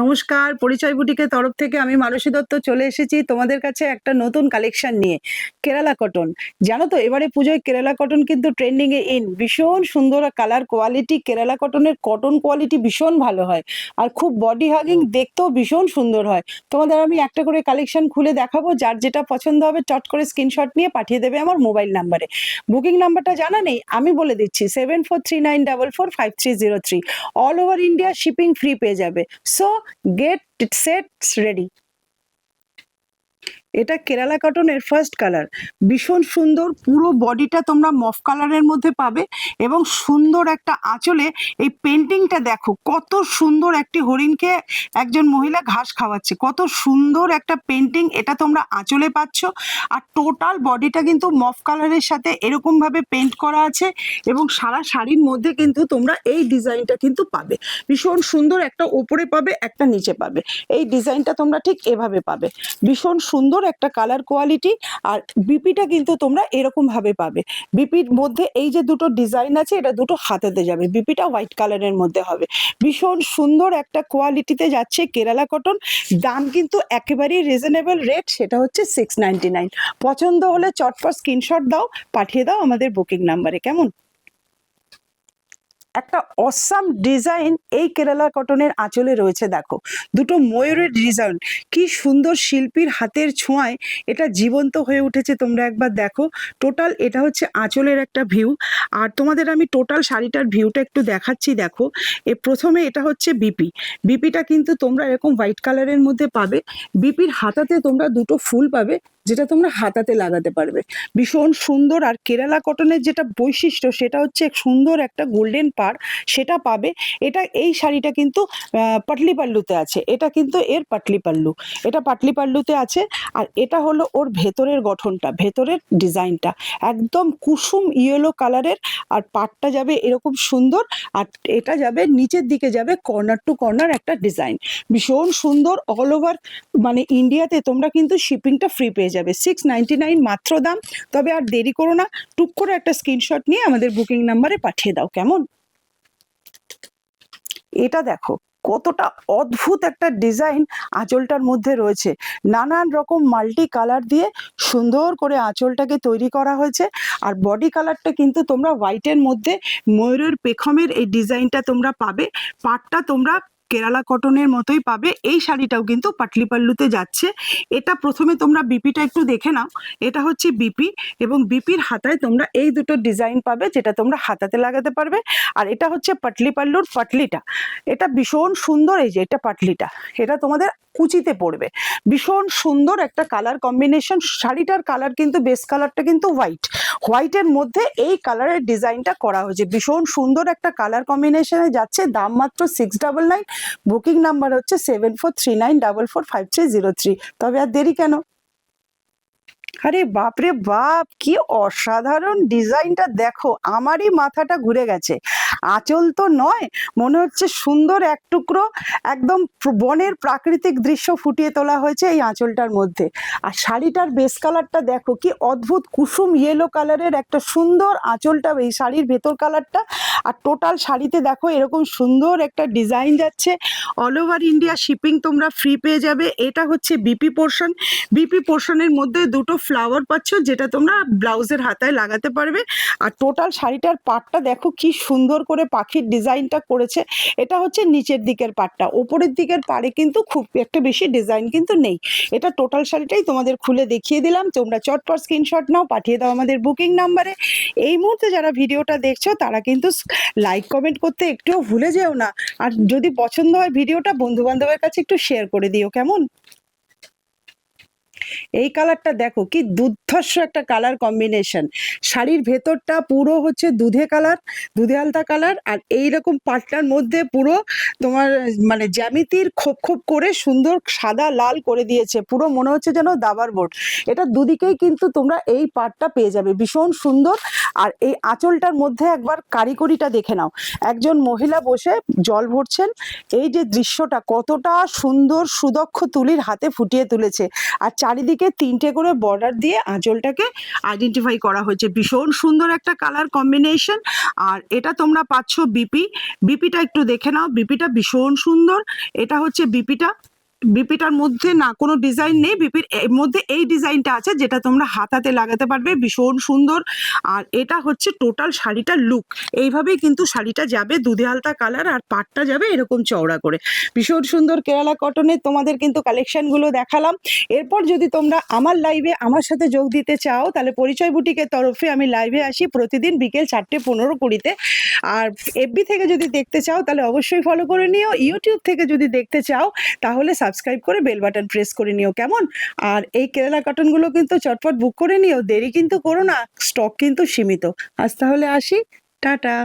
নমস্কার, পরিচয় বুটিকের তরফ থেকে আমি মানসী দত্ত চলে এসেছি তোমাদের কাছে একটা নতুন কালেকশন নিয়ে। কেরালা কটন, জানো তো এবারে পুজোয় কেরালা কটন কিন্তু ট্রেন্ডিং এ ভীষণ সুন্দর কালার কোয়ালিটি। কেরালা কটনের কটন কোয়ালিটি ভীষণ ভালো হয় আর খুব বডি হাগিং, দেখতেও ভীষণ সুন্দর হয়। তোমাদের আমি একটা করে কালেকশন খুলে দেখাবো, যার যেটা পছন্দ হবে চট করে স্ক্রিনশট নিয়ে পাঠিয়ে দেবে আমার মোবাইল নাম্বারে। বুকিং নাম্বারটা জানা নেই, আমি বলে দিচ্ছি 7439445303। All over India shipping free পেয়ে যাবে। So get sets ready. এটা কেরালা কটনের ফার্স্ট কালার, ভীষণ সুন্দর। পুরো বডিটা তোমরা মফ কালারের মধ্যে পাবে এবং সুন্দর একটা আঁচলে এই পেন্টিংটা দেখো, কত সুন্দর। একটি হরিণকে একজন মহিলা ঘাস খাওয়াচ্ছে, কত সুন্দর একটা পেন্টিং। এটা তোমরা আঁচলে পাচ্ছ আর টোটাল বডিটা কিন্তু মফ কালারের সাথে এরকম ভাবে পেন্ট করা আছে এবং সারা শাড়ির মধ্যে কিন্তু তোমরা এই ডিজাইনটা কিন্তু পাবে। ভীষণ সুন্দর, একটা ওপরে পাবে একটা নিচে পাবে। এই ডিজাইনটা তোমরা ঠিক এভাবে পাবে, ভীষণ সুন্দর একটা কালার কোয়ালিটি। আর বিপিটা কিন্তু তোমরা এরকম ভাবে পাবে। বিপির মধ্যে এই যে দুটো ডিজাইন আছে, এটা দুটো হাতেতে যাবে। বিপিটা হোয়াইট কালারের মধ্যে হবে, ভীষণ সুন্দর একটা কোয়ালিটিতে যাচ্ছে কেরালা কটন। দাম কিন্তু একেবারেই রিজনেবল রেট, সেটা হচ্ছে 699। পছন্দ হলে চটপট স্ক্রিনশট দাও, পাঠিয়ে দাও আমাদের বুকিং নাম্বারে। কেমন একটা অসাম ডিজাইন এই কেরালা কটনের আঁচলে রয়েছে, দেখো দুটো ময়ূরের ডিজাইন, কি সুন্দর। শিল্পীর হাতের ছোঁয়ায় এটা জীবন্ত হয়ে উঠেছে। তোমরা একবার দেখো, টোটাল এটা হচ্ছে আঁচলের একটা ভিউ। আর তোমাদের আমি টোটাল শাড়িটার ভিউটা একটু দেখাচ্ছি। দেখো প্রথমে এটা হচ্ছে বিপি। বিপিটা কিন্তু তোমরা এরকম হোয়াইট কালারের মধ্যে পাবে। বিপির হাতাতে তোমরা দুটো ফুল পাবে, যেটা তোমরা হাতাতে লাগাতে পারবে, ভীষণ সুন্দর। আর কেরালা কটনের যেটা বৈশিষ্ট্য, সেটা হচ্ছে সুন্দর একটা গোল্ডেন পাড়, সেটা পাবে। এটা এই শাড়িটা কিন্তু পাটলি পাল্লুতে আছে, এটা কিন্তু এর পাটলি পাল্লু, এটা পাটলি পাল্লুতে আছে। আর এটা হলো ওর ভেতরের গঠনটা, ভেতরের ডিজাইনটা একদম কুসুম ইয়েলো কালারের। আর পাটটা যাবে এরকম সুন্দর, আর এটা যাবে নিচের দিকে যাবে কর্নার টু কর্নার একটা ডিজাইন, ভীষণ সুন্দর। অল ওভার মানে ইন্ডিয়াতে তোমরা কিন্তু শিপিংটা ফ্রি পেয়ে যাবে। 699 মাত্র দাম। তবে আর দেরি করো না, টুক করে একটা স্ক্রিনশট নিয়ে আমাদের বুকিং নাম্বারে পাঠিয়ে দাও। কেমন এটা দেখো, কতটা অদ্ভুত একটা ডিজাইন আঁচলটার মধ্যে রয়েছে। নানান রকম মাল্টি কালার দিয়ে সুন্দর করে আঁচলটাকে তৈরি করা হয়েছে। আর বডি কালারটা কিন্তু তোমরা হোয়াইটের মধ্যে ময়ূরের পেখমের এই ডিজাইনটা তোমরা পাবে। পাটটা তোমরা কেরালা কটনের মতোই পাবে। এই শাড়িটাও কিন্তু পাটলি পাল্লুতে যাচ্ছে। এটা প্রথমে তোমরা বিপিটা একটু দেখে নাও, এটা হচ্ছে বিপি এবং বিপির হাতায় তোমরা এই দুটো ডিজাইন পাবে, যেটা তোমরা হাতাতে লাগাতে পারবে। আর এটা হচ্ছে পাটলি পাল্লুর পাটলিটা, এটা ভীষণ সুন্দর। এই যে এটা পাটলিটা, এটা তোমাদের কুচিতে পড়বে, ভীষণ সুন্দর একটা কালার কম্বিনেশন। শাড়িটার কালার কিন্তু বেস কালারটা কিন্তু হোয়াইট, হোয়াইটের মধ্যে এই কালারের ডিজাইনটা করা হয়েছে, ভীষণ সুন্দর একটা কালার কম্বিনেশনে যাচ্ছে। দাম মাত্র 699। বুকিং নাম্বার হচ্ছে 7439445303। তবে আর দেরি কেন? আরে বাপরে বাপ, কি অসাধারণ ডিজাইনটা দেখো, আমারই মাথাটা ঘুরে গেছে। আঁচল তো নয়, মনে হচ্ছে সুন্দর এক টুকরো একদম বনের প্রাকৃতিক দৃশ্য ফুটিয়ে তোলা হয়েছে এই আঁচলটার মধ্যে। আর শাড়িটার বেস কালারটা দেখো, কি অদ্ভুত কুসুম ইয়েলো কালারের একটা সুন্দর আঁচলটা, এই শাড়ির ভেতর কালারটা। আর টোটাল শাড়িতে দেখো এরকম সুন্দর একটা ডিজাইন যাচ্ছে। অল ওভার ইন্ডিয়া শিপিং তোমরা ফ্রি পেয়ে যাবে। এটা হচ্ছে বিপি পোর্শন, বিপি পোর্শনের মধ্যে দুটো ফ্লাওয়ার পাচ্ছ, যেটা তোমরা ব্লাউজের হাতায় লাগাতে পারবে। আর টোটাল শাড়িটার পাটটা দেখো কি সুন্দর করে পাখির ডিজাইনটা করেছে। এটা হচ্ছে নিচের দিকের পাটটা, ওপরের দিকের পাড়ে কিন্তু খুব একটা বেশি ডিজাইন কিন্তু নেই। এটা টোটাল শাড়িটাই তোমাদের খুলে দেখিয়ে দিলাম। তোমরা চটপট স্ক্রিনশট নাও, পাঠিয়ে দাও আমাদের বুকিং নাম্বারে। এই মুহূর্তে যারা ভিডিওটা দেখছো তারা কিন্তু লাইক কমেন্ট করতে একটুও ভুলে যেও না। আর যদি পছন্দ হয় ভিডিওটা, বন্ধু বান্ধবের কাছে একটু শেয়ার করে দিও। কেমন এই কালারটা দেখো, কি দুর্ধর্ষ একটা কালার কম্বিনেশন। শাড়ির ভেতরটা পুরো হচ্ছে দুধে কালার, দুধে আলতা কালার। আর এইরকম পাটটার মধ্যে পুরো তোমার মানে জ্যামিতির খোপ খোপ করে সুন্দর সাদা লাল করে দিয়েছে, পুরো মনে হচ্ছে যেন দাবার বোর্ড। এটা দুদিকেই কিন্তু তোমরা এই পাটটা পেয়ে যাবে, ভীষণ সুন্দর। আর এই আঁচলটার মধ্যে একবার কারিগরিটা দেখে নাও, একজন মহিলা বসে জল ভরছেন। এই যে দৃশ্যটা কতটা সুন্দর, সুদক্ষ তুলির হাতে ফুটিয়ে তুলেছে। আর চারিদিকে 3টে করে বর্ডার দিয়ে আঁচলটাকে আইডেন্টিফাই করা হয়েছে। ভীষণ সুন্দর একটা কালার কম্বিনেশন। আর এটা তোমরা পাচ্ছ বিপিটা একটু দেখে নাও, বিপিটা ভীষণ সুন্দর। এটা হচ্ছে বিপিটার মধ্যে না কোনো ডিজাইন নেই, বিপির মধ্যে এই ডিজাইনটা আছে যেটা তোমরা হাতাতে লাগাতে পারবে, ভীষণ সুন্দর। আর এটা হচ্ছে টোটাল শাড়িটার লুক। এইভাবেই কিন্তু শাড়িটা যাবে, দুধে আলতা কালার, আর পাটটা যাবে এরকম চওড়া করে। ভীষণ সুন্দর কেরালা কটনের তোমাদের কিন্তু কালেকশনগুলো দেখালাম। এরপর যদি তোমরা আমার লাইভে আমার সাথে যোগ দিতে চাও, তাহলে পরিচয় বুটিকের তরফে আমি লাইভে আসি প্রতিদিন বিকেল 4:15-20-তে। আর এফবি থেকে যদি দেখতে চাও তাহলে অবশ্যই ফলো করে নিও। ইউটিউব থেকে যদি দেখতে চাও তাহলে সাবস্ক্রাইব করে বেল বাটন প্রেস করে নিও, কেমন? আর এই কেরালা কটনগুলো কিন্তু চটপট বুক করে নিও, দেরি কিন্তু করো না, স্টক কিন্তু সীমিত। আজ তাহলে আসি, টাটা।